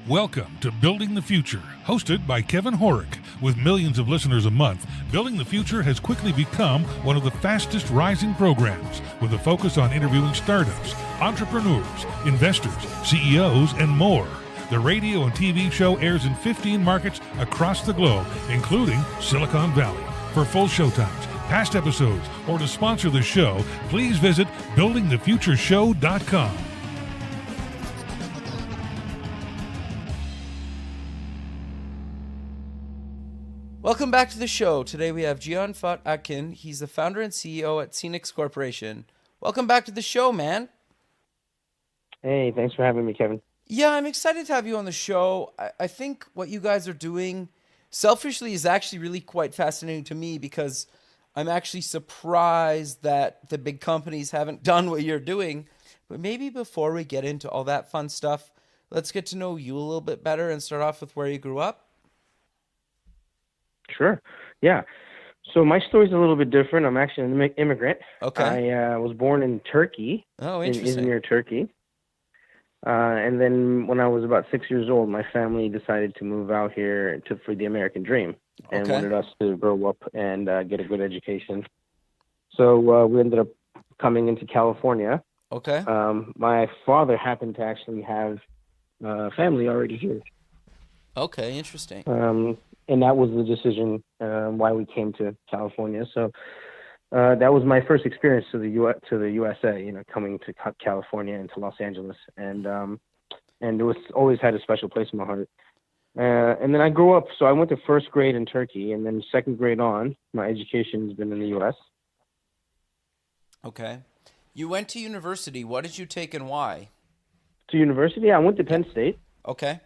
Welcome to Building the Future, hosted by Kevin Horick. With millions of listeners a month, Building the Future has quickly become one of the fastest rising programs, with a focus on interviewing startups, entrepreneurs, investors, CEOs, and more. The radio and TV show airs in 15 markets across the globe, including Silicon Valley. For full showtimes, past episodes, or to sponsor the show, please visit buildingthefutureshow.com. Welcome back to the show. Today we have Cihan Fuat Atkin. He's the founder and CEO at XCINEX Corporation. Welcome back to the show, man. Hey, thanks for having me, Kevin. Yeah, I'm excited to have you on the show. I think what you guys are doing, selfishly, is actually really quite fascinating to me because I'm actually surprised that the big companies haven't done what you're doing. But maybe before we get into all that fun stuff, let's get to know you a little bit better and start off with where you grew up. Sure. Yeah. So my story's a little bit different. I'm actually an immigrant. Okay. I was born in Turkey. Oh, in interesting. Izmir, Turkey. And then when I was about 6 years old, my family decided to move out here for the American dream and wanted us to grow up and get a good education. So we ended up coming into California. Okay. My father happened to actually have family already here. Okay, interesting. And that was the decision why we came to California. So that was my first experience to the USA. Coming to California and to Los Angeles, and it was always had a special place in my heart. And then I grew up. So I went to first grade in Turkey, and then second grade on, my education has been in the U.S. Okay. You went to university. What did you take and why? To university, I went to Penn State. Okay.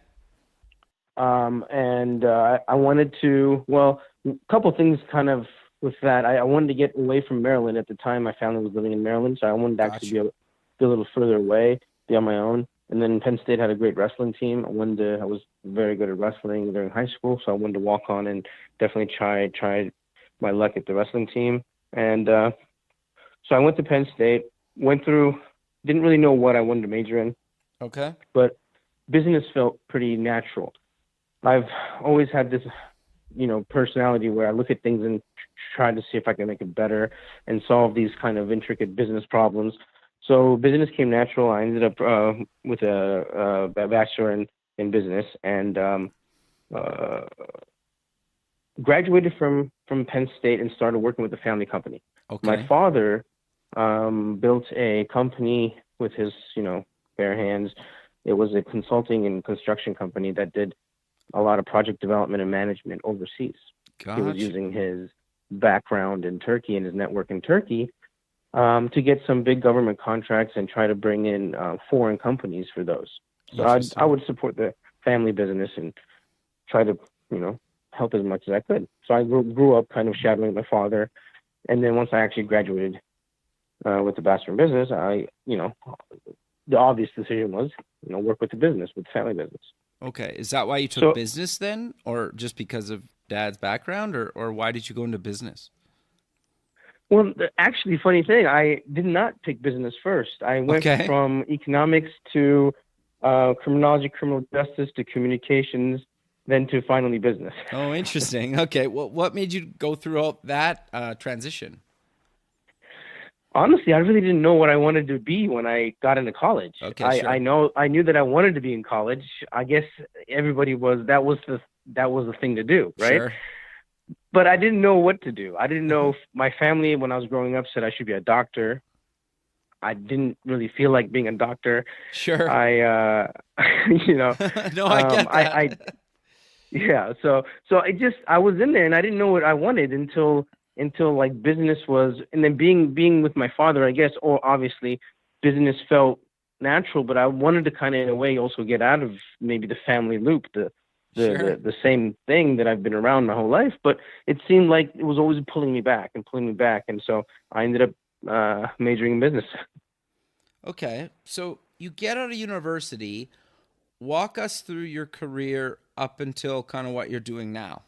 I wanted to, a couple things kind of with that. I wanted to get away from Maryland at the time. My family was living in Maryland, so I wanted to actually be a little further away, be on my own. And then Penn State had a great wrestling team. I was very good at wrestling during high school, so I wanted to walk on and definitely try my luck at the wrestling team. And so I went to Penn State, didn't really know what I wanted to major in. Okay. But business felt pretty natural. I've always had this, personality where I look at things and try to see if I can make it better and solve these kind of intricate business problems. So business came natural. I ended up with a bachelor in business and graduated from Penn State and started working with a family company. Okay. My father built a company with his, bare hands. It was a consulting and construction company that did a lot of project development and management overseas. Gotcha. He was using his background in Turkey and his network in Turkey to get some big government contracts and try to bring in foreign companies for those. So I would support the family business and try to, help as much as I could. So I grew up kind of shadowing my father. And then once I actually graduated with the bachelor in business, the obvious decision was, work with the family business. Okay. Is that why you took business then, or just because of dad's background, or why did you go into business? Well, actually, funny thing, I did not pick business first. I went from economics to criminology, criminal justice, to communications, then to finally business. Oh, interesting. Okay. Well, what made you go through that transition? Honestly, I really didn't know what I wanted to be when I got into college. Okay, sure. I knew that I wanted to be in college. I guess everybody that was the thing to do, right? Sure. But I didn't know what to do. I didn't know if my family, when I was growing up, said I should be a doctor. I didn't really feel like being a doctor. Sure. I No, I get that. Yeah. So I was in there and I didn't know what I wanted until like business was, and then being with my father, I guess, or obviously business felt natural, but I wanted to kind of in a way also get out of maybe the family loop, the same thing that I've been around my whole life, but it seemed like it was always pulling me back. And so I ended up majoring in business. Okay. So you get out of university, walk us through your career up until kind of what you're doing now.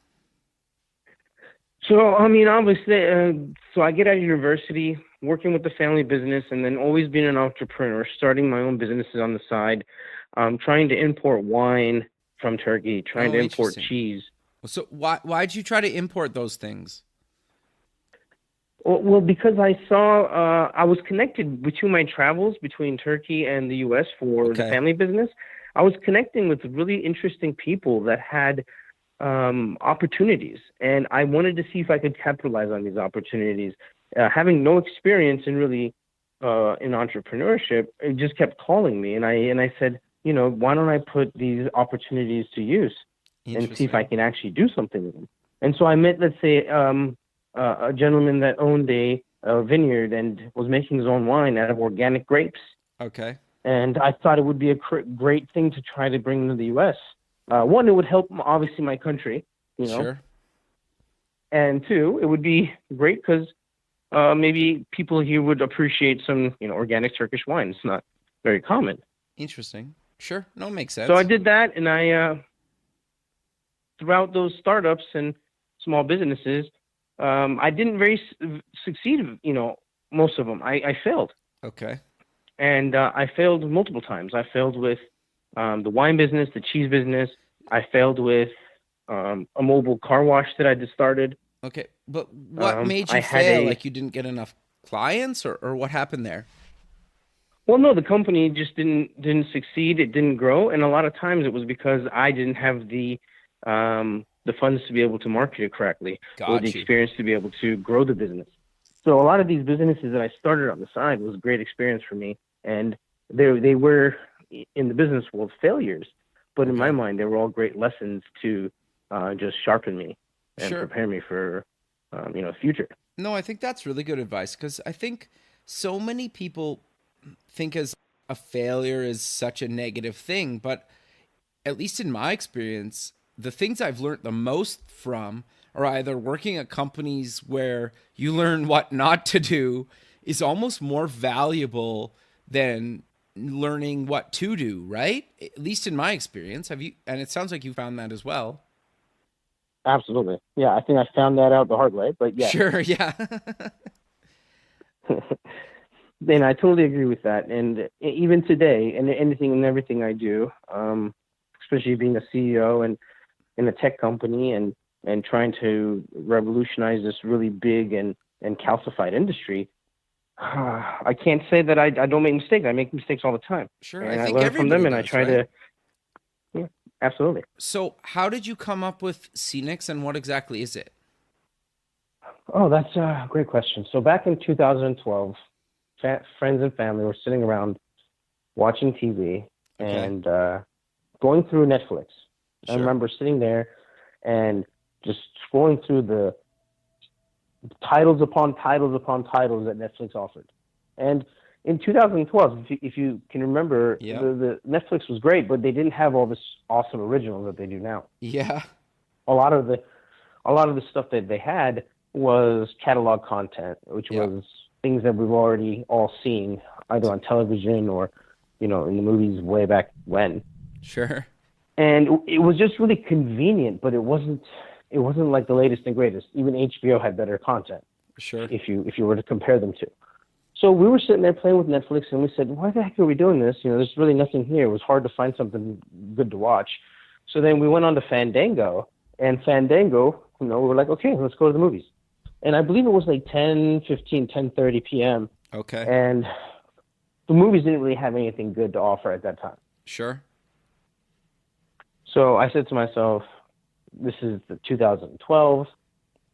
So, obviously, so I get out of university, working with the family business, and then always being an entrepreneur, starting my own businesses on the side, trying to import wine from Turkey, trying to import interesting. cheese. So why'd you try to import those things? Well, because I saw I was connected between my travels between Turkey and the U.S. for the Okay. family business. I was connecting with really interesting people that had opportunities, and I wanted to see if I could capitalize on these opportunities. Having no experience in really in entrepreneurship, it just kept calling me, and I said, why don't I put these opportunities to use and see if I can actually do something with them? And so I met, let's say, a gentleman that owned a vineyard and was making his own wine out of organic grapes. Okay. And I thought it would be a great thing to try to bring to the U.S. One, it would help, obviously, my country, Sure. And two, it would be great because maybe people here would appreciate some, organic Turkish wine. It's not very common. Interesting. Sure. No, it makes sense. So I did that, and I, throughout those startups and small businesses, I didn't succeed, most of them. I failed. Okay. And I failed multiple times. I failed with the wine business, the cheese business. I failed with a mobile car wash that I just started. Okay. But what made you fail? Like you didn't get enough clients or what happened there? Well, no, the company just didn't succeed. It didn't grow. And a lot of times it was because I didn't have the funds to be able to market it correctly or the experience to be able to grow the business. So a lot of these businesses that I started on the side was a great experience for me. And they were, in the business world, failures. But in my mind, they were all great lessons to just sharpen me and prepare me for, future. No, I think that's really good advice because I think so many people think as a failure is such a negative thing. But at least in my experience, the things I've learned the most from are either working at companies where you learn what not to do is almost more valuable than learning what to do, right? At least in my experience. Have you? And it sounds like you found that as well. Absolutely. Yeah, I think I found that out the hard way, but yeah. Sure, yeah. Then I totally agree with that. And even today, and anything and everything I do, especially being a CEO and in a tech company and trying to revolutionize this really big and calcified industry, I can't say that I don't make mistakes. I make mistakes all the time. Sure, and I think I learn from them, and does, I try right? to. Yeah, absolutely. So, how did you come up with XCINEX, and what exactly is it? Oh, that's a great question. So back in 2012, friends and family were sitting around watching TV and going through Netflix. Sure. I remember sitting there and just scrolling through the titles upon titles upon titles that Netflix offered. And in 2012, if you can remember, the Netflix was great, but they didn't have all this awesome original that they do now. Yeah. A lot of the stuff that they had was catalog content, which was things that we've already all seen, either on television or, in the movies way back when. Sure. And it was just really convenient, but it wasn't like the latest and greatest. Even HBO had better content. Sure. If you were to compare them to. So we were sitting there playing with Netflix, and we said, why the heck are we doing this? There's really nothing here. It was hard to find something good to watch. So then we went on to Fandango, and Fandango, we were like, okay, let's go to the movies. And I believe it was like 10:30 p.m. Okay. And the movies didn't really have anything good to offer at that time. Sure. So I said to myself, this is the 2012.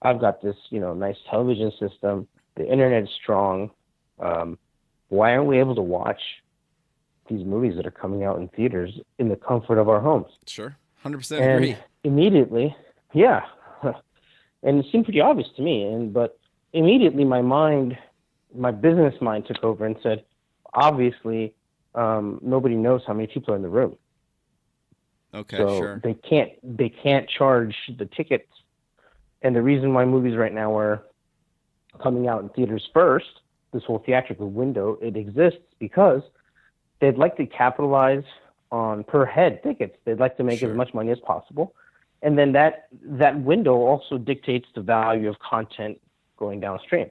I've got this, nice television system. The internet is strong. Why aren't we able to watch these movies that are coming out in theaters in the comfort of our homes? Sure. 100% agree. Immediately, yeah. And it seemed pretty obvious to me. But immediately my business mind took over and said, obviously, nobody knows how many people are in the room. Okay, so sure. They can't charge the tickets. And the reason why movies right now are coming out in theaters first, this whole theatrical window, it exists because they'd like to capitalize on per head tickets. They'd like to make as much money as possible. And then that window also dictates the value of content going downstream.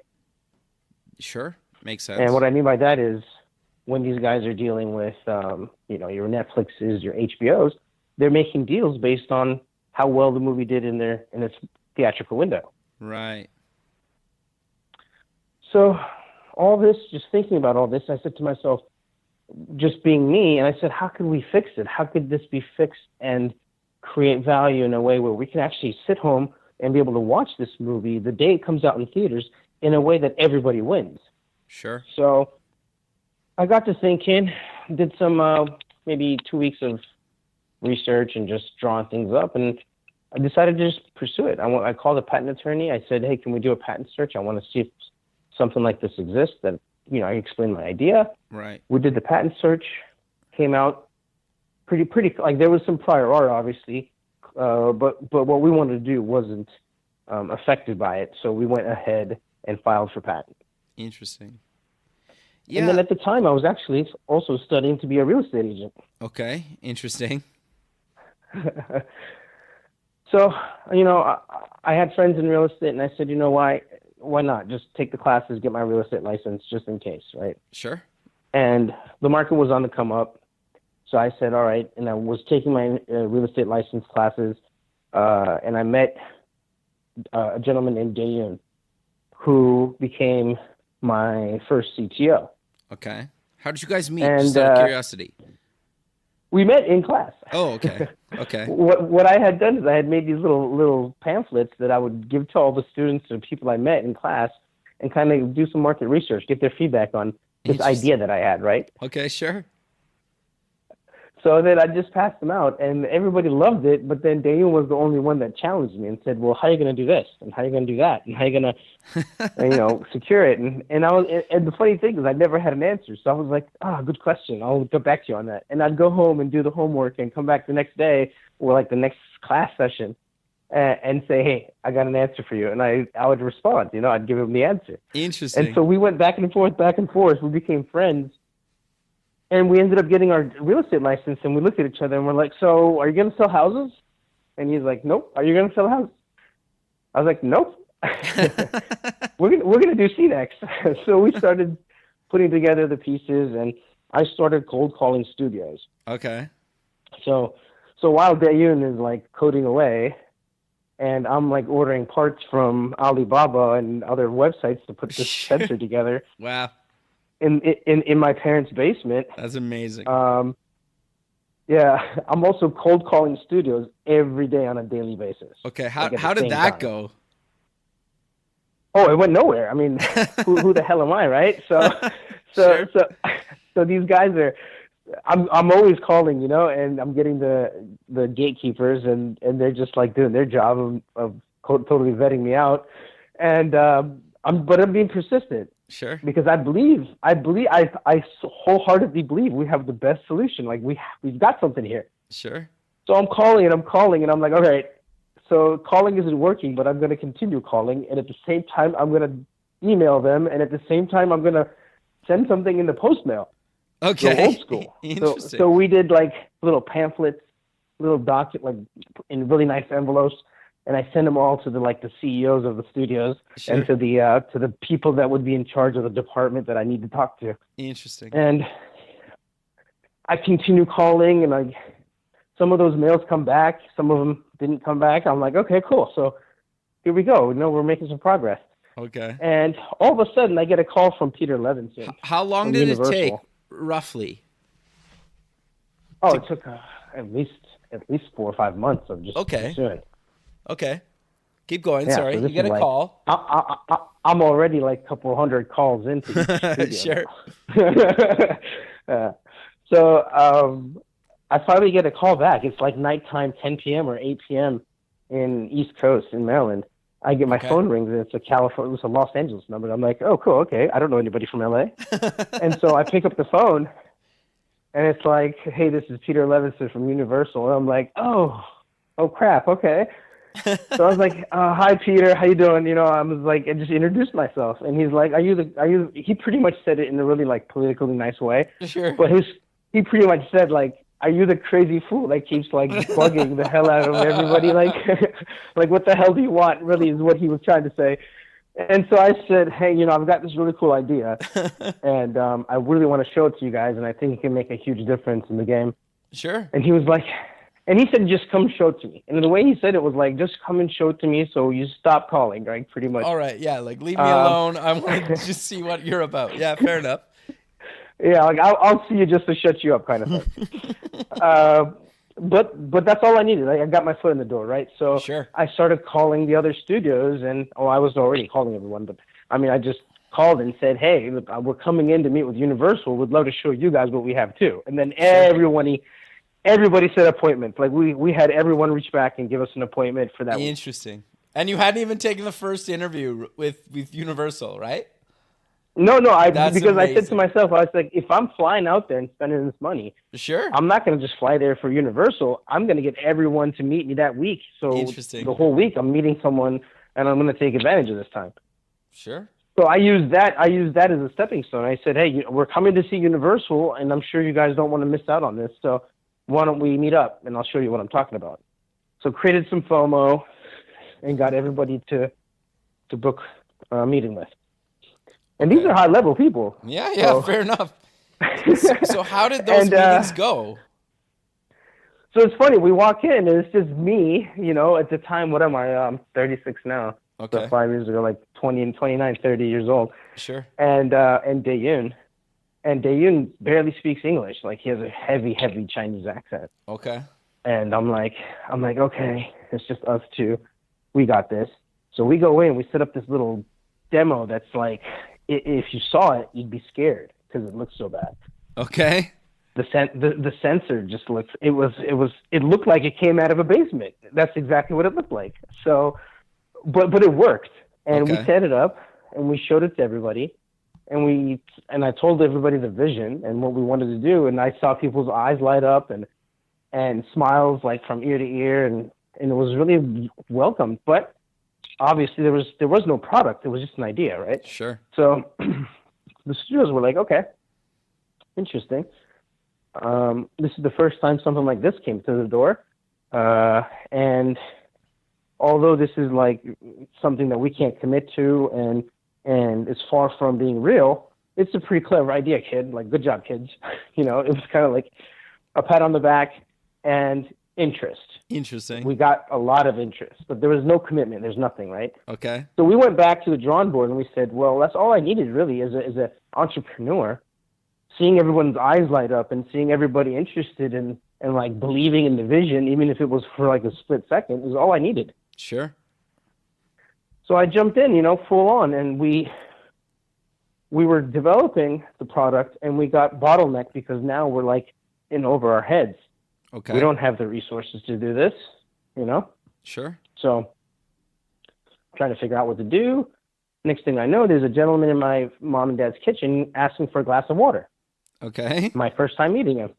Sure. Makes sense. And what I mean by that is when these guys are dealing with, your Netflixes, your HBOs, they're making deals based on how well the movie did in its theatrical window. Right. So all this, just thinking about all this, I said to myself, just being me, and I said, how could we fix it? How could this be fixed and create value in a way where we can actually sit home and be able to watch this movie the day it comes out in theaters in a way that everybody wins? Sure. So I got to thinking, did some maybe 2 weeks of research and just drawing things up, and I decided to just pursue it. I called a patent attorney. I said, hey, can we do a patent search? I want to see if something like this exists, that, you know, I explained my idea. Right. We did the patent search, came out pretty, like there was some prior art, obviously, but what we wanted to do wasn't affected by it. So we went ahead and filed for patent. Interesting. Yeah. And then at the time, I was actually also studying to be a real estate agent. Okay. Interesting. So, you know, I had friends in real estate, and I said, you know, why not? Just take the classes, get my real estate license, just in case, right? Sure. And the market was on the come up. So I said, all right. And I was taking my real estate license classes, and I met a gentleman named Dayun, who became my first CTO. Okay. How did you guys meet? And, just out of curiosity. We met in class. Oh, okay. Okay. What I had done is I had made these little pamphlets that I would give to all the students and people I met in class, and kind of do some market research, get their feedback on this idea that I had, right? Okay, sure. So then I just passed them out, and everybody loved it. But then Daniel was the only one that challenged me and said, "Well, how are you going to do this? And how are you going to do that? And how are you going to, secure it?" And the funny thing is, I never had an answer. So I was like, good question. I'll get back to you on that." And I'd go home and do the homework, and come back the next day or like the next class session, and say, "Hey, I got an answer for you." And I would respond. I'd give him the answer. Interesting. And so we went back and forth. We became friends. And we ended up getting our real estate license, and we looked at each other and we're like, "So are you going to sell houses?" And he's like, "Nope." "Are you going to sell houses?" I was like, "Nope." We're going to do XCINEX. So we started putting together the pieces, and I started cold calling studios. Okay. So while Dayun is like coding away, and I'm like ordering parts from Alibaba and other websites to put this sensor together. Wow. In my parents' basement. That's amazing. Yeah, I'm also cold calling studios every day on a daily basis. Okay, how did that go? Oh, it went nowhere. I mean, who the hell am I, right? So these guys are. I'm always calling, and I'm getting the gatekeepers, and they're just like doing their job of totally vetting me out, and I'm being persistent. Sure. Because I wholeheartedly believe we have the best solution. Like we've got something here. Sure. So I'm calling, and I'm like, all right, so calling isn't working, but I'm going to continue calling. And at the same time, I'm going to email them. And at the same time, I'm going to send something in the post mail. Okay. So old school. Interesting. So we did like little pamphlets, little like in really nice envelopes. And I send them all to the CEOs of the studios. Sure. And to the people that would be in charge of the department that I need to talk to. Interesting. And I continue calling, and some of those mails come back, some of them didn't come back. I'm like, okay, cool. So here we go. We're making some progress. Okay. And all of a sudden, I get a call from Peter Levinson. How long did Universal. It take, roughly? Oh, it took at least 4 or 5 months of just pursuing. Okay. Keep going. Yeah, Sorry. So you get a call. I'm already like a couple hundred calls into each studio. Sure. So I finally get a call back. It's like nighttime, 10 p.m. or 8 p.m. in East Coast in Maryland. I get my phone rings, and it's a Los Angeles number. And I'm like, oh, cool. Okay. I don't know anybody from LA. And so I pick up the phone, and it's like, hey, this is Peter Levinson from Universal. And I'm like, oh crap. Okay. So I was like, hi, Peter, how you doing? I was like, I just introduced myself, and he's like, are you, he pretty much said it in a really like politically nice way. Sure. But he pretty much said like, are you the crazy fool that keeps like bugging the hell out of everybody? Like, like what the hell do you want? Really is what he was trying to say. And so I said, hey, I've got this really cool idea, and I really want to show it to you guys, and I think it can make a huge difference in the game. Sure. And he was like, And he said, just come show it to me. And the way he said it was like, just come and show it to me so you stop calling, right? Pretty much. All right, yeah, like leave me alone. I want to just see what you're about. Yeah, fair enough. Yeah, like I'll see you just to shut you up, kind of thing. But that's all I needed. Like, I got my foot in the door, right? So Sure. I started calling the other studios, and I was already calling everyone, but I mean, I just called and said, hey, look, we're coming in to meet with Universal. We'd love to show you guys what we have too. And then everybody set appointments. Like we had everyone reach back and give us an appointment for that week. Interesting. And you hadn't even taken the first interview with Universal, right? No, That's because amazing. I said to myself, I was like, if I'm flying out there and spending this money, Sure. I'm not going to just fly there for Universal. I'm going to get everyone to meet me that week. So Interesting. the whole week I'm meeting someone, and I'm going to take advantage of this time. Sure. So I used that as a stepping stone. I said, hey, we're coming to see Universal, and I'm sure you guys don't want to miss out on this. So why don't we meet up, and I'll show you what I'm talking about. So created some FOMO and got everybody to book a meeting with. And these are high-level people. Yeah, So- fair enough. So how did those meetings go? So it's funny. We walk in, and it's just me, at the time, what am I? I'm 36 now. Okay. So 5 years ago, like 29, 30 years old. Sure. And Daeyoon. And Daeyoon barely speaks English. Like, he has a heavy, heavy Chinese accent. Okay. And I'm like, okay, it's just us two. We got this. So we go in, we set up this little demo that's like, if you saw it, you'd be scared because it looks so bad. Okay. The sensor just looks, it looked like it came out of a basement. That's exactly what it looked like. So, but it worked. And we set it up and we showed it to everybody. And I told everybody the vision and what we wanted to do. And I saw people's eyes light up and smiles like from ear to ear. And it was really welcomed. But obviously there was no product. It was just an idea, right? Sure. So the studios were like, okay, interesting. This is the first time something like this came to the door. And although this is like something that we can't commit to and it's far from being real, it's a pretty clever idea, kid. Like, good job, kids. It was kind of like a pat on the back and interest. Interesting. We got a lot of interest, but there was no commitment. There's nothing, right? Okay. So we went back to the drawing board and we said, well, that's all I needed really as an entrepreneur. Seeing everyone's eyes light up and seeing everybody interested and like believing in the vision, even if it was for like a split second, is all I needed. Sure. So I jumped in, full on, and we were developing the product, and we got bottlenecked because now we're like in over our heads. Okay. We don't have the resources to do this, Sure. So trying to figure out what to do. Next thing I know, there's a gentleman in my mom and dad's kitchen asking for a glass of water. Okay. My first time meeting him.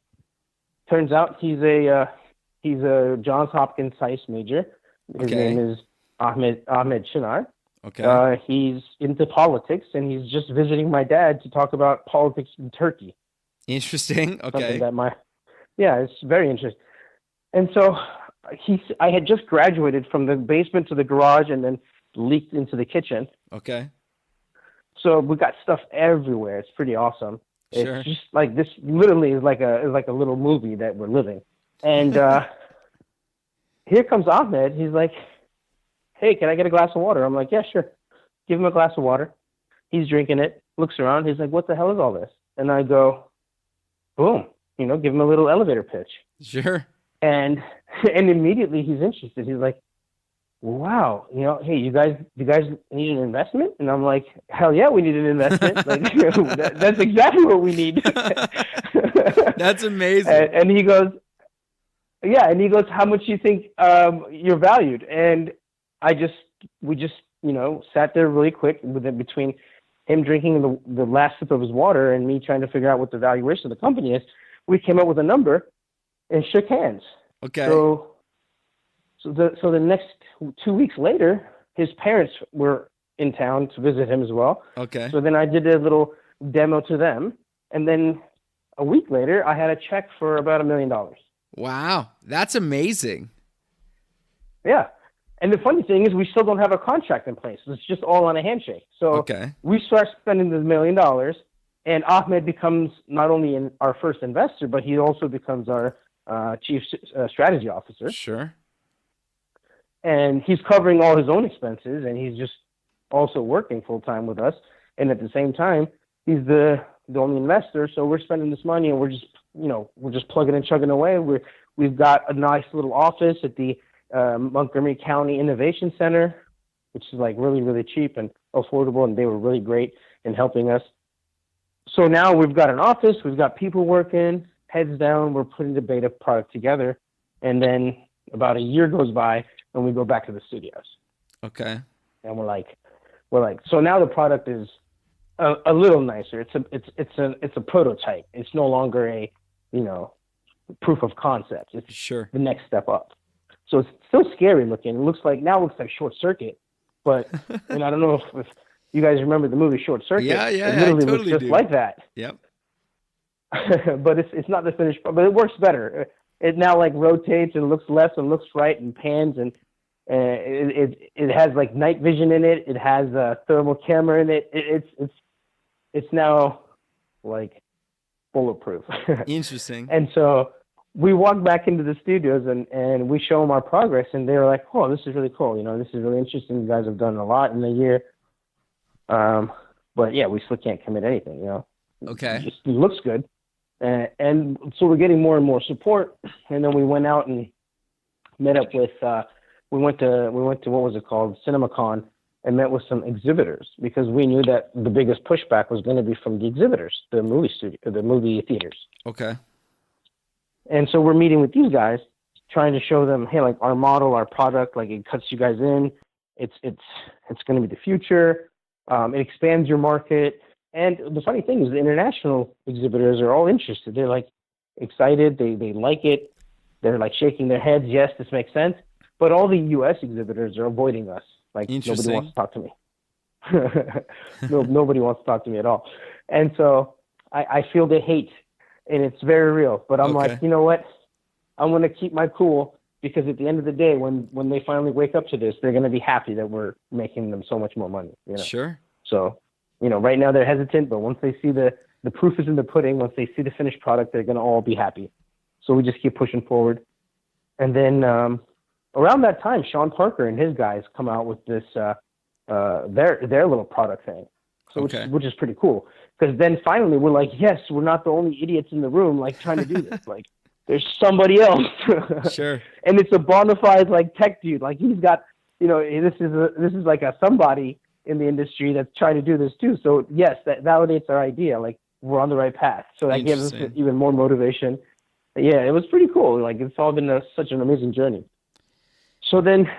Turns out he's a Johns Hopkins Science major. His name is Ahmed Shinar. Okay. He's into politics, and he's just visiting my dad to talk about politics in Turkey. Interesting. Okay. It's very interesting. And so I had just graduated from the basement to the garage and then leaked into the kitchen. Okay. So we got stuff everywhere. It's pretty awesome. Sure. It's just like this literally is like a little movie that we're living. And here comes Ahmed. He's like, hey, can I get a glass of water? I'm like, yeah, sure. Give him a glass of water. He's drinking it, looks around. He's like, what the hell is all this? And I go, boom, give him a little elevator pitch. Sure. And immediately he's interested. He's like, wow, hey, you guys need an investment? And I'm like, hell yeah, we need an investment. Like, that's exactly what we need. That's amazing. And he goes, yeah. And he goes, how much do you think you're valued? And we just sat there really quick between him drinking the last sip of his water and me trying to figure out what the valuation of the company is. We came up with a number and shook hands. Okay. So the next 2 weeks later, his parents were in town to visit him as well. Okay. So then I did a little demo to them. And then a week later, I had a check for about $1 million. Wow. That's amazing. Yeah. And the funny thing is we still don't have a contract in place. It's just all on a handshake. So we start spending the $1 million, and Ahmed becomes not only our first investor, but he also becomes our chief strategy officer. Sure. And he's covering all his own expenses, and he's just also working full time with us. And at the same time, he's the only investor. So we're spending this money, and we're just plugging and chugging away. We've got a nice little office at the Montgomery County Innovation Center, which is like really, really cheap and affordable, and they were really great in helping us. So now we've got an office, we've got people working, heads down, we're putting the beta product together, and then about a year goes by, and we go back to the studios. Okay. And we're like, so now the product is a little nicer. It's a prototype. It's no longer a, proof of concept. It's sure the next step up. So it's still scary looking. It looks like Short Circuit, but and I don't know if you guys remember the movie Short Circuit. Yeah, it literally I totally looks just like that. Yep. But it's not the finished, but it works better. It now like rotates and looks left and looks right and pans, and it has like night vision in it. It has a thermal camera in it. It's now like bulletproof. Interesting. And so we walk back into the studios and we show them our progress, and they're like, "Oh, this is really cool. This is really interesting. You guys have done a lot in a year." But yeah, we still can't commit anything. Okay. It just looks good. And so we're getting more and more support. And then we went out and met up with, we went to, what was it called? CinemaCon, and met with some exhibitors, because we knew that the biggest pushback was going to be from the exhibitors, the movie theaters. Okay. And so we're meeting with these guys, trying to show them, hey, like our model, our product, like it cuts you guys in. It's going to be the future. It expands your market. And the funny thing is the international exhibitors are all interested. They're like excited. They like it. They're like shaking their heads. Yes, this makes sense. But all the U.S. exhibitors are avoiding us. Like nobody wants to talk to me. Nobody wants to talk to me at all. And so I feel the hate, and it's very real. But I'm like, you know what? I'm going to keep my cool, because at the end of the day, when they finally wake up to this, they're going to be happy that we're making them so much more money. Sure. So, right now they're hesitant, but once they see the proof is in the pudding, once they see the finished product, they're going to all be happy. So we just keep pushing forward. And then around that time, Sean Parker and his guys come out with this their little product thing, so which is pretty cool. Because then finally we're like, yes, we're not the only idiots in the room like trying to do this. Like there's somebody else. Sure. And it's a bona fide like tech dude. Like he's got, this is like a somebody in the industry that's trying to do this too. So yes, that validates our idea. Like we're on the right path. So that gives us even more motivation. Yeah, it was pretty cool. Like it's all been such an amazing journey. So then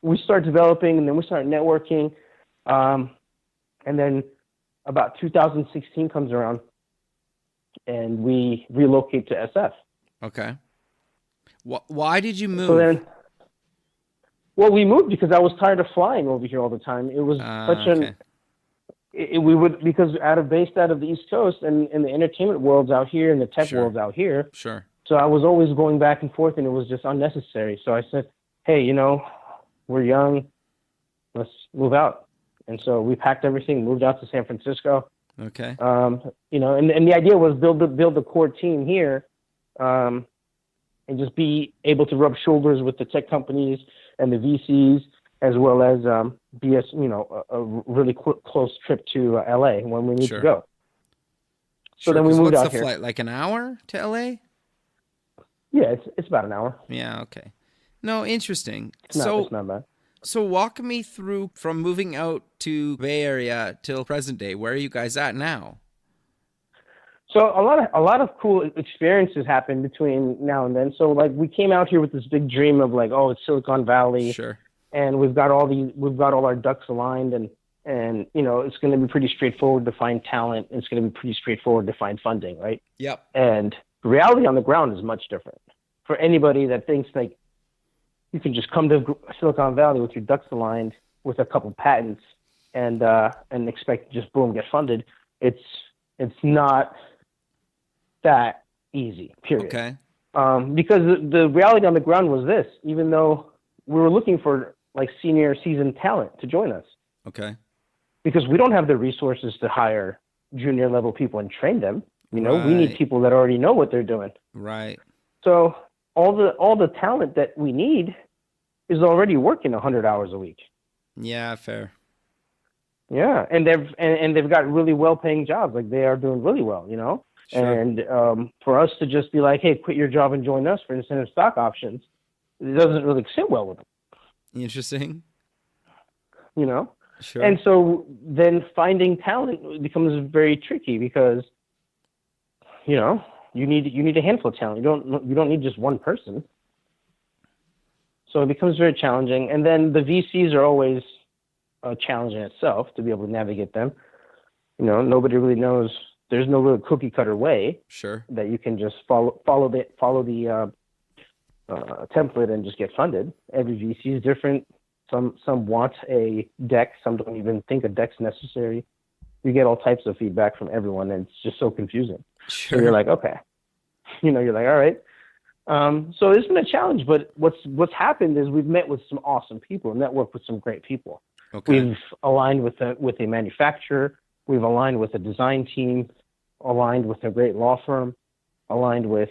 we start developing, and then we start networking. And then about 2016 comes around, and we relocate to SF. Okay. Why did you move? So then, well, we moved because I was tired of flying over here all the time. It was because based out of the East Coast, and the entertainment world's out here and the tech world's out here. Sure. So I was always going back and forth, and it was just unnecessary. So I said, hey, we're young, let's move out. And so we packed everything, moved out to San Francisco. Okay. And the idea was build the core team here, and just be able to rub shoulders with the tech companies and the VCs, as well as be a really close trip to LA when we need to go. So then we moved out here. What's the flight? Like an hour to LA? Yeah, it's about an hour. Yeah. Okay. No, interesting. It's not bad. So walk me through from moving out to Bay Area till present day. Where are you guys at now? So a lot of cool experiences happened between now and then. So like we came out here with this big dream of like, oh, it's Silicon Valley. Sure. And we've got all our ducks aligned, and it's going to be pretty straightforward to find talent. It's going to be pretty straightforward to find funding, right? Yep. And reality on the ground is much different. For anybody that thinks like you can just come to Silicon Valley with your ducks aligned with a couple patents and expect to just boom get funded, it's not that easy. Period. Okay. Because the reality on the ground was this: even though we were looking for like senior seasoned talent to join us, okay, because we don't have the resources to hire junior level people and train them. We need people that already know what they're doing. Right. So all the talent that we need is already working 100 hours a week. Yeah, fair. Yeah, and they've got really well-paying jobs. Like, they are doing really well, you know. Sure. And for us to just be like, hey, quit your job and join us for incentive stock options, it doesn't really sit well with them. Interesting. You know. Sure. And so then finding talent becomes very tricky because, you know, you need a handful of talent. You don't need just one person. So it becomes very challenging. And then the VCs are always a challenge in itself to be able to navigate them. You know, nobody really knows. There's no real cookie cutter way Sure. that you can just follow the template and just get funded. Every VC is different. Some want a deck. Some don't even think a deck's necessary. You get all types of feedback from everyone, and it's just so confusing. Sure. So you're like, okay, you know, you're like, all right. So it's been a challenge, but what's happened is we've met with some awesome people, networked with some great people. Okay. We've aligned with a manufacturer. We've aligned with a design team, aligned with a great law firm, aligned with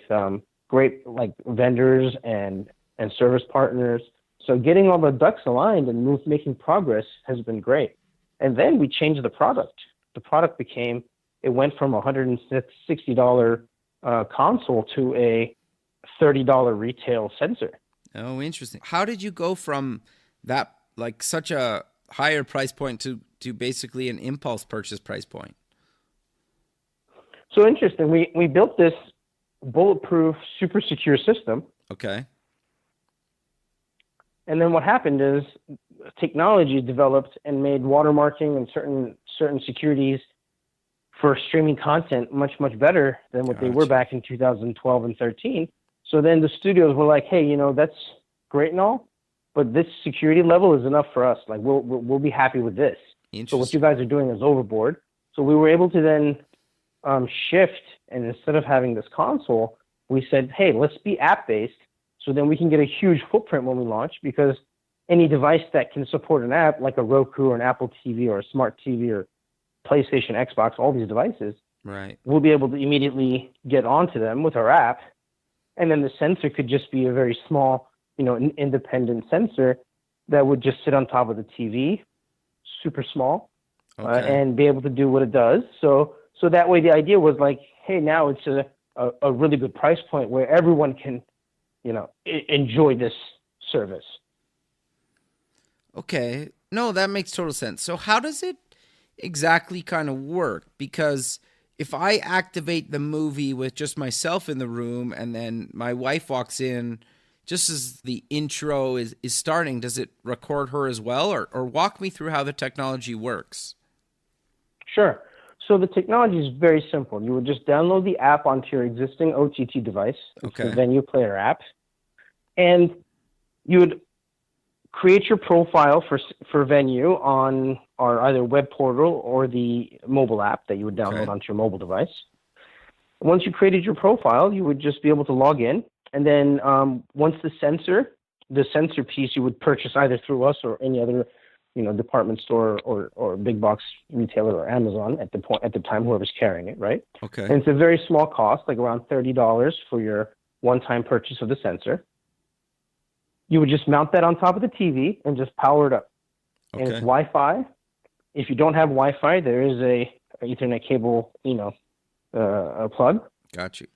great like vendors and service partners. So getting all the ducks aligned and making progress has been great. And then we changed the product. The product went from a $160 console to a $30 retail sensor. Oh, interesting. How did you go from that, like such a higher price point to basically an impulse purchase price point? So interesting. We built this bulletproof, super secure system. Okay. And then what happened is technology developed and made watermarking and certain securities for streaming content much, much better than what they were back in 2012 and 13. So then the studios were like, hey, you know, that's great and all, but this security level is enough for us. Like, we'll be happy with this. So what you guys are doing is overboard. So we were able to then shift, and instead of having this console, we said, hey, let's be app-based, so then we can get a huge footprint when we launch, because any device that can support an app, like a Roku or an Apple TV or a smart TV or PlayStation, Xbox, all these devices, right, we'll be able to immediately get onto them with our app. And then the sensor could just be a very small, you know, independent sensor that would just sit on top of the TV, super small, and be able to do what it does. So that way the idea was like, hey, now it's a really good price point where everyone can, you know, enjoy this service. Okay. No, that makes total sense. So how does it exactly kind of work? Because if I activate the movie with just myself in the room and then my wife walks in just as the intro is starting, does it record her as well? Or walk me through how the technology works. Sure. So the technology is very simple. You would just download the app onto your existing OTT device. It's the Venue Player app. And you would create your profile for Venue on our either web portal or the mobile app that you would download onto your mobile device. Once you created your profile, you would just be able to log in. And then once the sensor piece you would purchase either through us or any other, you know, department store or big box retailer or Amazon at the time, whoever's carrying it, right? Okay. And it's a very small cost, like around $30 for your one-time purchase of the sensor. You would just mount that on top of the TV and just power it up. And it's Wi-Fi. If you don't have Wi-Fi, there is a Ethernet cable, you know, a plug. Got you.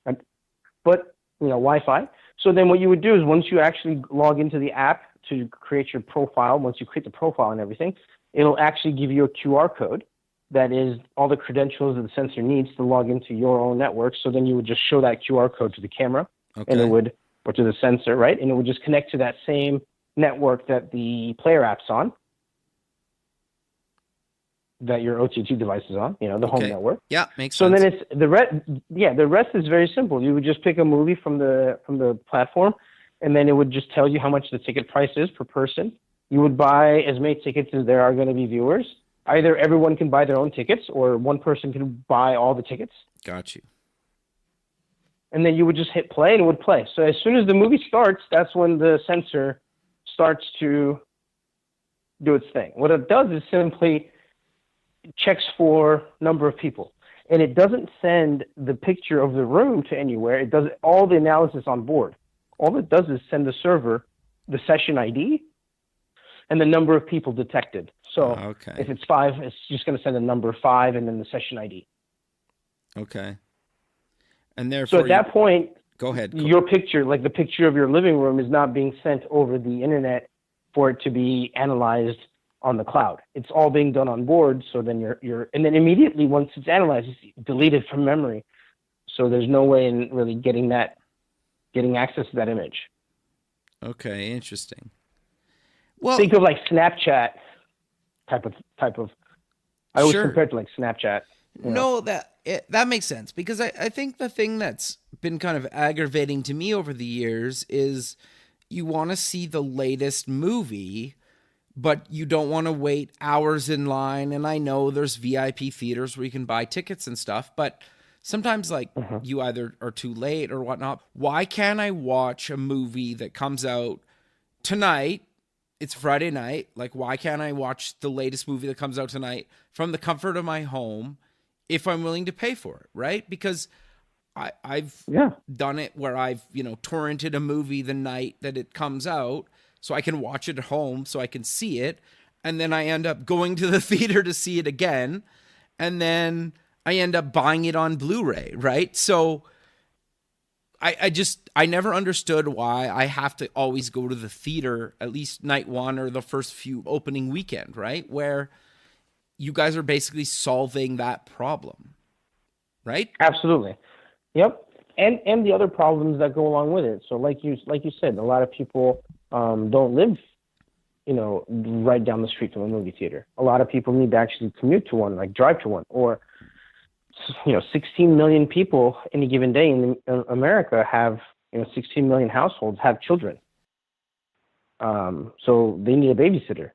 But, you know, Wi-Fi. So then what you would do is once you actually log into the app to create your profile, once you create the profile and everything, it'll actually give you a QR code that is all the credentials that the sensor needs to log into your own network. So then you would just show that QR code to the camera and it would, or to the sensor, right? And it would just connect to that same network that the player app's on, that your OTT device is on, you know, the home network. Yeah, makes sense. So then it's the rest is very simple. You would just pick a movie from the platform, and then it would just tell you how much the ticket price is per person. You would buy as many tickets as there are going to be viewers. Either everyone can buy their own tickets, or one person can buy all the tickets. Got you. And then you would just hit play, and it would play. So as soon as the movie starts, that's when the sensor starts to do its thing. What it does is simply checks for number of people. and it doesn't send the picture of the room to anywhere. It does all the analysis on board. All it does is send the server the session ID and the number of people detected. So if it's 5, it's just going to send a number 5 and then the session ID. Okay. And therefore, so at that point, go ahead. Your picture, like the picture of your living room, is not being sent over the internet for it to be analyzed on the cloud. It's all being done on board. So then and then immediately once it's analyzed, it's deleted from memory. So there's no way in really getting access to that image. Okay, interesting. Well, think of like Snapchat type of. I always compare it to like Snapchat. No, that makes sense, because I think the thing that's been kind of aggravating to me over the years is you want to see the latest movie, but you don't want to wait hours in line. And I know there's VIP theaters where you can buy tickets and stuff, but sometimes you either are too late or whatnot. Why can't I watch a movie that comes out tonight? It's Friday night. Like, why can't I watch the latest movie that comes out tonight from the comfort of my home if I'm willing to pay for it, right? Because I've done it where I've, torrented a movie the night that it comes out so I can watch it at home so I can see it. And then I end up going to the theater to see it again. And then I end up buying it on Blu-ray, right? So I never understood why I have to always go to the theater at least night one or the first few opening weekend, right? Where you guys are basically solving that problem, right? Absolutely. Yep. And the other problems that go along with it. So like you said, a lot of people don't live, right down the street from a movie theater. A lot of people need to actually commute to one, like drive to one, or 16 million people any given day in America have, 16 million households have children. So they need a babysitter.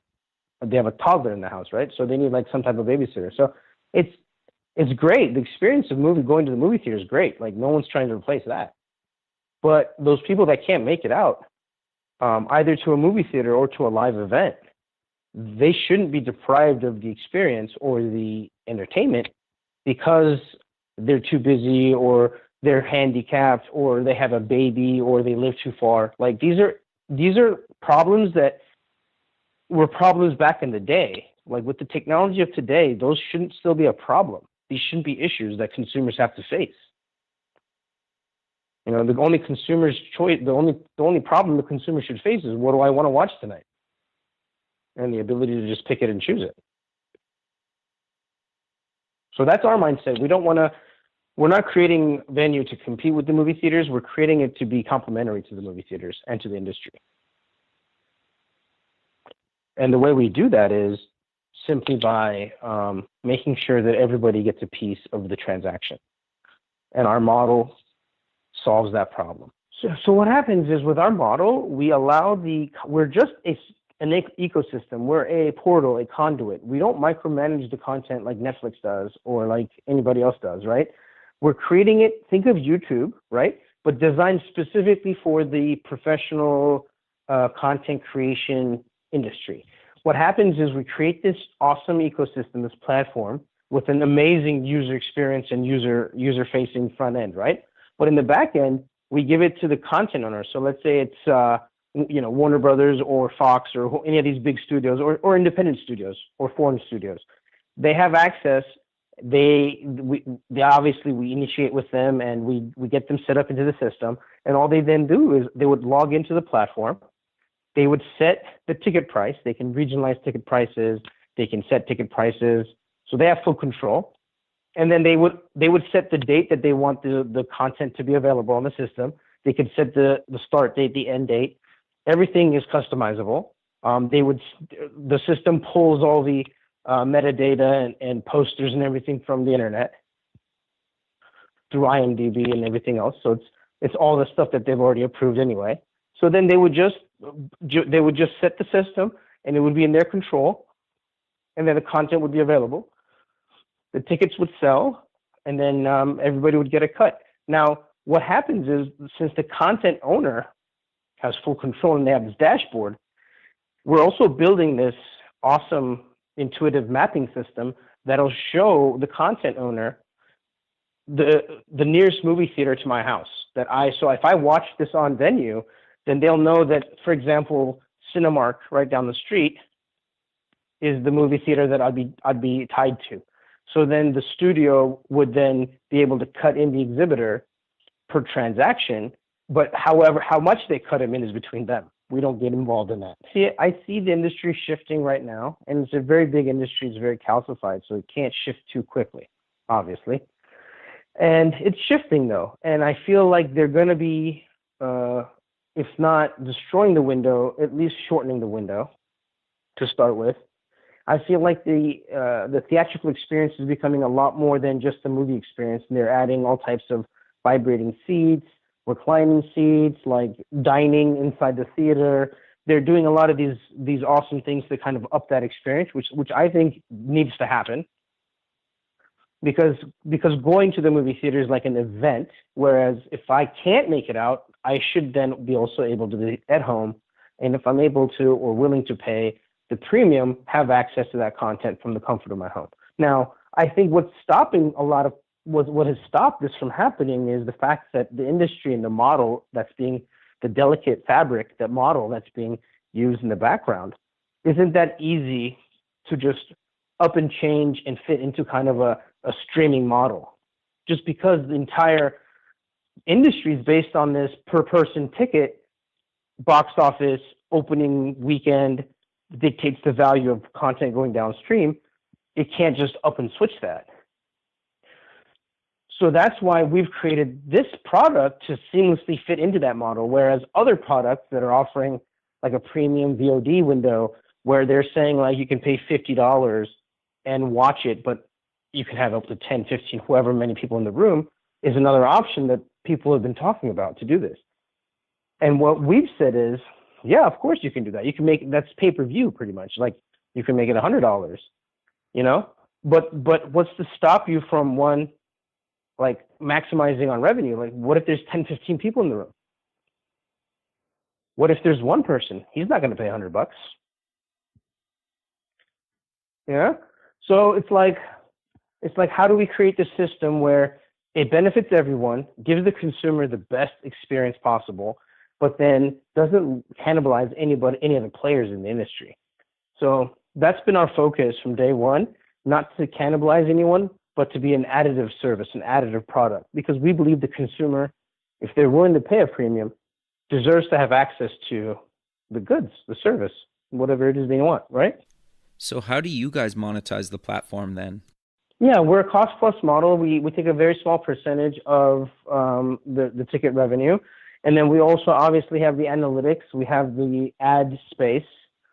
They have a toddler in the house, right? So they need like some type of babysitter. So it's great. The experience of going to the movie theater is great. Like, no one's trying to replace that. But those people that can't make it out, either to a movie theater or to a live event, they shouldn't be deprived of the experience or the entertainment because they're too busy or they're handicapped or they have a baby or they live too far. Like, these are problems that were problems back in the day. Like, with the technology of today, those shouldn't still be a problem. These shouldn't be issues that consumers have to face. The only consumer's choice, the only problem the consumer should face is, what do I want to watch tonight? And the ability to just pick it and choose it. So that's our mindset. We're not creating venue to compete with the movie theaters. We're creating it to be complementary to the movie theaters and to the industry. And the way we do that is simply by making sure that everybody gets a piece of the transaction. And our model solves that problem. So what happens is, with our model, we're just an ecosystem. We're a portal, a conduit. We don't micromanage the content like Netflix does or like anybody else does, right? We're creating it, think of YouTube, right? But designed specifically for the professional content creation industry. What happens is we create this awesome ecosystem, this platform, with an amazing user experience and user-facing front end, right? But in the back end, we give it to the content owner. So let's say it's Warner Brothers or Fox or any of these big studios or independent studios or foreign studios. They have access. They obviously, we initiate with them and we get them set up into the system. And all they then do is they would log into the platform. They would set the ticket price. They can regionalize ticket prices. They can set ticket prices. So they have full control. And then they would set the date that they want the content to be available on the system. They could set the start date, the end date. Everything is customizable. The system pulls all the metadata and posters and everything from the internet through IMDb and everything else. So it's all the stuff that they've already approved anyway. So then they would just set the system, and it would be in their control, and then the content would be available. The tickets would sell, and then everybody would get a cut. Now, what happens is, since the content owner has full control and they have this dashboard, we're also building this awesome intuitive mapping system that'll show the content owner the nearest movie theater to my house so if I watch this on Venue, then they'll know that, for example, Cinemark right down the street is the movie theater that I'd be tied to. So then the studio would then be able to cut in the exhibitor per transaction, but however, how much they cut him in is between them. We don't get involved in that. I see the industry shifting right now, and it's a very big industry. It's very calcified, so it can't shift too quickly, obviously. And it's shifting, though, and I feel like they're going to be, if not destroying the window, at least shortening the window to start with. I feel like the theatrical experience is becoming a lot more than just the movie experience, and they're adding all types of vibrating seats, reclining seats, like dining inside the theater. They're doing a lot of these awesome things to kind of up that experience, which I think needs to happen. Because going to the movie theater is like an event, whereas if I can't make it out, I should then be also able to be at home, and if I'm able to or willing to pay the premium, have access to that content from the comfort of my home. Now, I think what has stopped this from happening is the fact that the industry and the model the delicate fabric, that model that's being used in the background, isn't that easy to just up and change and fit into kind of a streaming model. Just because the entire industry is based on this per person ticket, box office, opening weekend, dictates the value of content going downstream, it can't just up and switch that. So that's why we've created this product to seamlessly fit into that model, whereas other products that are offering like a premium VOD window where they're saying like you can pay $50 and watch it, but you can have up to 10, 15, however many people in the room, is another option that people have been talking about to do this. And what we've said is, yeah, of course you can do that. You can that's pay-per-view pretty much. Like you can make it $100, But what's to stop you from like maximizing on revenue? Like what if there's 10, 15 people in the room? What if there's one person? He's not going to pay $100. Yeah. So it's like how do we create this system where it benefits everyone, gives the consumer the best experience possible, but then doesn't cannibalize any of the players in the industry? So that's been our focus from day one, not to cannibalize anyone, but to be an additive service, an additive product, because we believe the consumer, if they're willing to pay a premium, deserves to have access to the goods, the service, whatever it is they want, right? So how do you guys monetize the platform then? Yeah, we're a cost plus model. We take a very small percentage of the ticket revenue. And then we also obviously have the analytics. We have the ad space,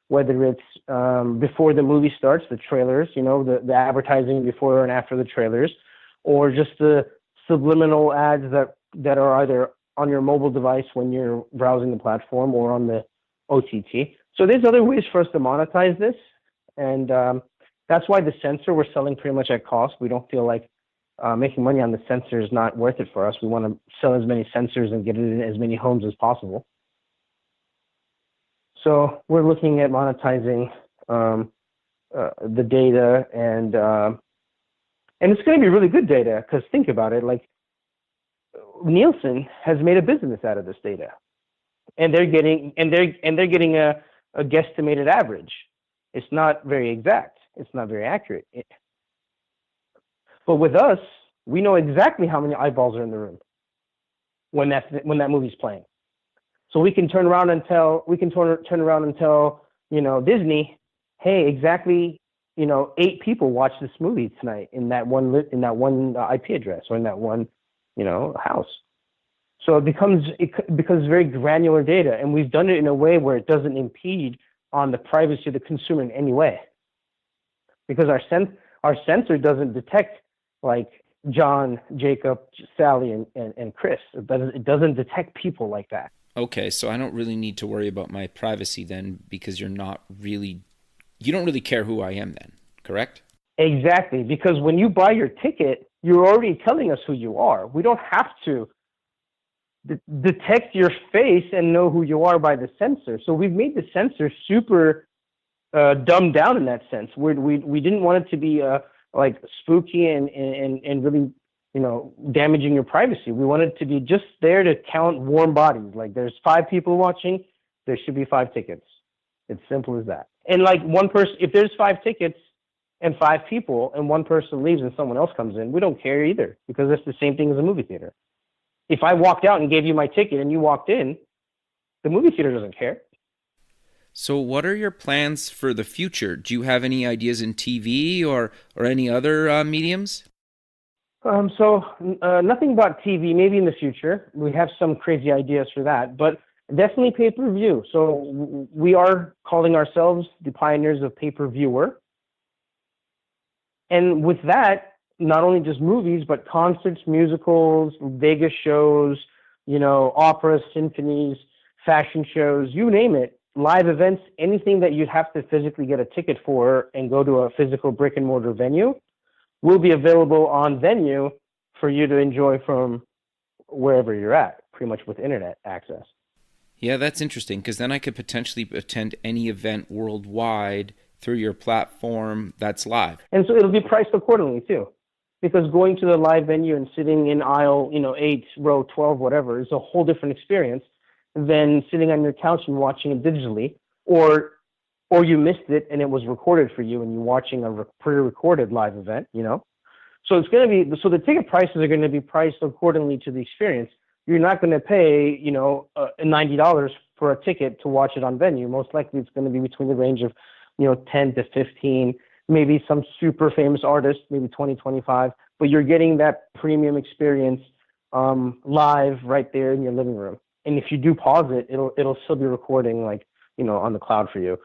whether it's before the movie starts, the trailers, the advertising before and after the trailers, or just the subliminal ads that are either on your mobile device when you're browsing the platform or on the OTT. So there's other ways for us to monetize this. And that's why the sensor we're selling pretty much at cost. We don't feel like making money on the sensor is not worth it for us. We want to sell as many sensors and get it in as many homes as possible. So we're looking at monetizing the data, and it's going to be really good data, because think about it, like Nielsen has made a business out of this data, and they're getting a guesstimated average. It's not very exact. It's not very accurate. But with us, we know exactly how many eyeballs are in the room when that movie's playing. So we can turn around and tell Disney, hey, exactly 8 people watched this movie tonight in that one IP address or in that one house. So it becomes very granular data, and we've done it in a way where it doesn't impede on the privacy of the consumer in any way, because our sensor doesn't detect like John, Jacob, Sally, and Chris. It doesn't detect people like that. Okay, so I don't really need to worry about my privacy then, because you don't really care who I am then, correct? Exactly, because when you buy your ticket, you're already telling us who you are. We don't have to detect your face and know who you are by the sensor. So we've made the sensor super dumbed down in that sense. We didn't want it to be like spooky and really damaging your privacy. We want it to be just there to count warm bodies. Like there's 5 people watching, there should be 5 tickets. It's simple as that. And like one person, if there's 5 tickets and 5 people and one person leaves and someone else comes in, we don't care either, because it's the same thing as a movie theater. If I walked out and gave you my ticket and you walked in, the movie theater doesn't care. So what are your plans for the future? Do you have any ideas in TV or any other mediums? Nothing about TV, maybe in the future. We have some crazy ideas for that, but definitely pay-per-view. So we are calling ourselves the pioneers of pay-per-viewer. And with that, not only just movies, but concerts, musicals, Vegas shows, operas, symphonies, fashion shows, you name it, live events, anything that you'd have to physically get a ticket for and go to a physical brick and mortar venue will be available on Venue for you to enjoy from wherever you're at, pretty much with internet access. Yeah, that's interesting, because then I could potentially attend any event worldwide through your platform that's live. And so it'll be priced accordingly too, because going to the live venue and sitting in aisle, 8, row 12, whatever, is a whole different experience than sitting on your couch and watching it digitally, or you missed it and it was recorded for you and you're watching a pre-recorded live event, So it's going to be, so the ticket prices are going to be priced accordingly to the experience. You're not going to pay, $90 for a ticket to watch it on Venue. Most likely it's going to be between the range of, 10 to 15, maybe some super famous artists, maybe 20, 25, but you're getting that premium experience live right there in your living room. And if you do pause it, it'll still be recording on the cloud for you,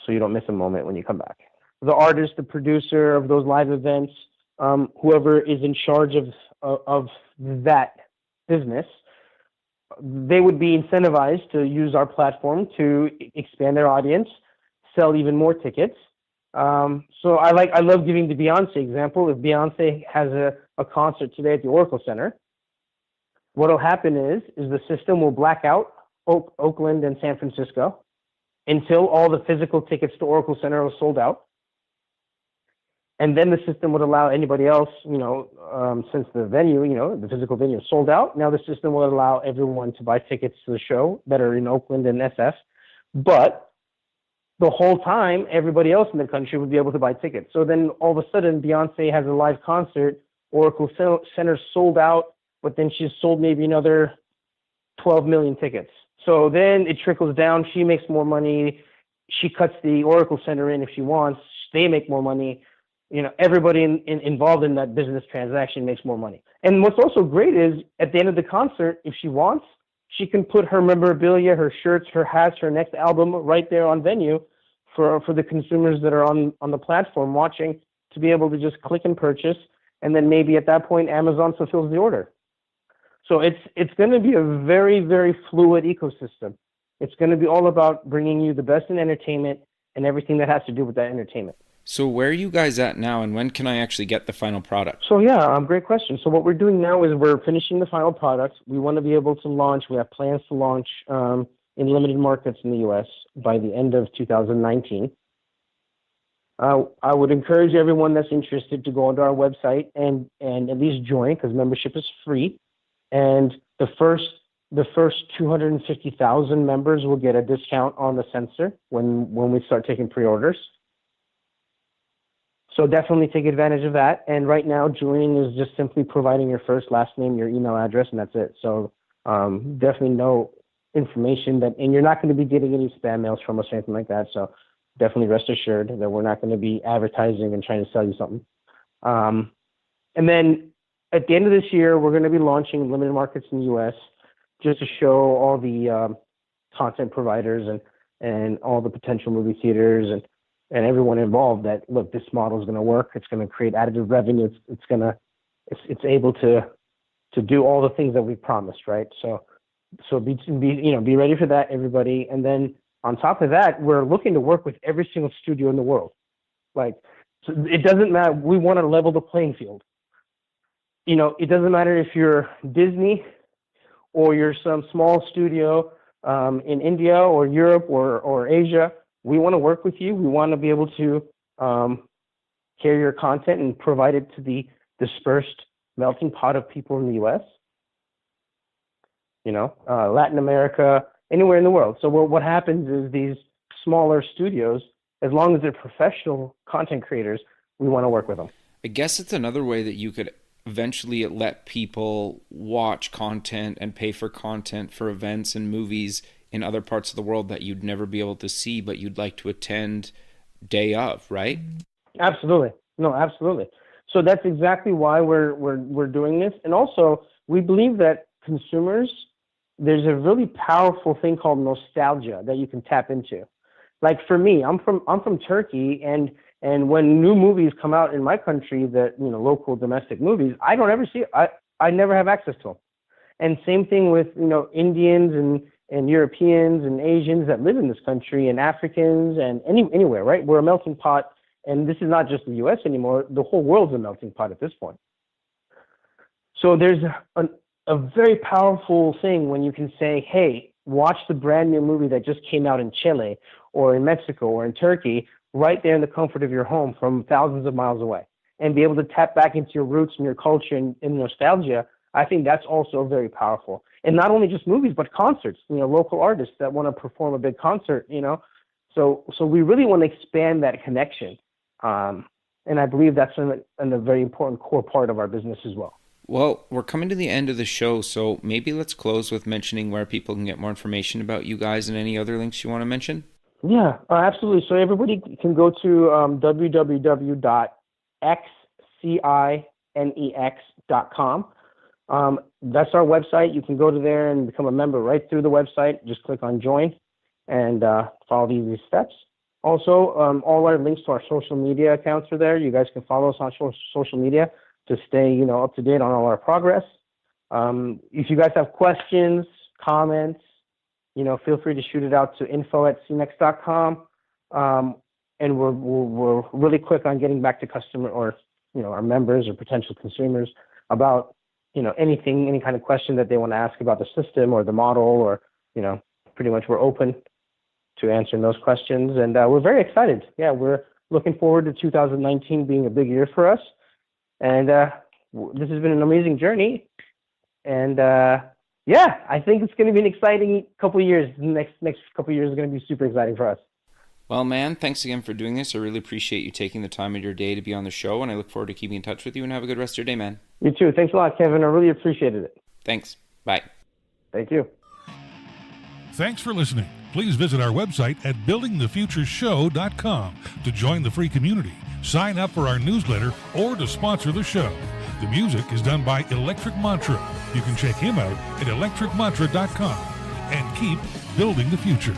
so you don't miss a moment when you come back. The artist, the producer of those live events, whoever is in charge of that business, they would be incentivized to use our platform to expand their audience, sell even more tickets. So I love giving the Beyonce example. If Beyonce has a concert today at the Oracle Center, what'll happen is the system will black out Oakland and San Francisco until all the physical tickets to Oracle Center are sold out. And then the system would allow anybody else, since the venue, the physical venue is sold out, now the system will allow everyone to buy tickets to the show that are in Oakland and SF. But the whole time, everybody else in the country would be able to buy tickets. So then all of a sudden, Beyonce has a live concert, Oracle Center sold out, but then she's sold maybe another 12 million tickets. So then it trickles down. She makes more money. She cuts the Oracle Center in if she wants. They make more money. Everybody involved in that business transaction makes more money. And what's also great is at the end of the concert, if she wants, she can put her memorabilia, her shirts, her hats, her next album right there on Venue for the consumers that are on the platform watching to be able to just click and purchase. And then maybe at that point, Amazon fulfills the order. So it's going to be a very, very fluid ecosystem. It's going to be all about bringing you the best in entertainment and everything that has to do with that entertainment. So where are you guys at now, and when can I actually get the final product? So yeah, great question. So what we're doing now is we're finishing the final product. We want to be able to launch. We have plans to launch in limited markets in the U.S. by the end of 2019. I would encourage everyone that's interested to go onto our website and at least join, because membership is free. And the first 250,000 members will get a discount on the sensor when we start taking pre-orders. So definitely take advantage of that. And right now, joining is just simply providing your first, last name, your email address, and that's it. So definitely no information and you're not going to be getting any spam mails from us or anything like that. So definitely rest assured that we're not going to be advertising and trying to sell you something. And then at the end of this year, we're going to be launching limited markets in the U.S. just to show all the content providers and all the potential movie theaters and everyone involved that, look, this model is going to work. It's going to create additive revenue. It's able to do all the things that we promised, right? So be ready for that, everybody. And then on top of that, we're looking to work with every single studio in the world. So it doesn't matter. We want to level the playing field. It doesn't matter if you're Disney or you're some small studio in India or Europe or Asia. We want to work with you. We want to be able to carry your content and provide it to the dispersed melting pot of people in the U.S., Latin America, anywhere in the world. So what happens is these smaller studios, as long as they're professional content creators, we want to work with them. I guess it's another way that you could eventually let people watch content and pay for content for events and movies in other parts of the world that you'd never be able to see, but you'd like to attend day of, right? Absolutely. No, absolutely. So that's exactly why we're doing this. And also, we believe that consumers, there's a really powerful thing called nostalgia that you can tap into. Like for me, I'm from Turkey, and when new movies come out in my country, that local domestic movies, I don't ever see it. I never have access to them. And same thing with Indians and Europeans and Asians that live in this country, and Africans and anywhere, right? We're a melting pot, and this is not just the U.S. anymore. The whole world's a melting pot at this point. So there's a very powerful thing when you can say, hey, watch the brand new movie that just came out in Chile or in Mexico or in Turkey, right there in the comfort of your home from thousands of miles away, and be able to tap back into your roots and your culture and nostalgia. I think that's also very powerful. And not only just movies, but concerts, local artists that want to perform a big concert, So we really want to expand that connection. And I believe that's a very important core part of our business as well. Well, we're coming to the end of the show, so maybe let's close with mentioning where people can get more information about you guys and any other links you want to mention. Yeah, absolutely. So everybody can go to www.XCINEX.com. That's our website. You can go to there and become a member right through the website. Just click on join and follow these steps. Also, all our links to our social media accounts are there. You guys can follow us on social media to stay, up to date on all our progress. If you guys have questions, comments, feel free to shoot it out to info@XCINEX.com. And we're really quick on getting back to customer or, our members or potential consumers about, anything, any kind of question that they want to ask about the system or the model, or, pretty much we're open to answering those questions. And we're very excited. Yeah, we're looking forward to 2019 being a big year for us. And this has been an amazing journey. And I think it's going to be an exciting couple of years. The next couple of years is going to be super exciting for us. Well, man, thanks again for doing this. I really appreciate you taking the time of your day to be on the show, and I look forward to keeping in touch with you, and have a good rest of your day, man. You too. Thanks a lot, Kevin. I really appreciated it. Thanks. Bye. Thank you. Thanks for listening. Please visit our website at buildingthefutureshow.com to join the free community, sign up for our newsletter, or to sponsor the show. The music is done by Electric Mantra. You can check him out at electricmantra.com and keep building the future.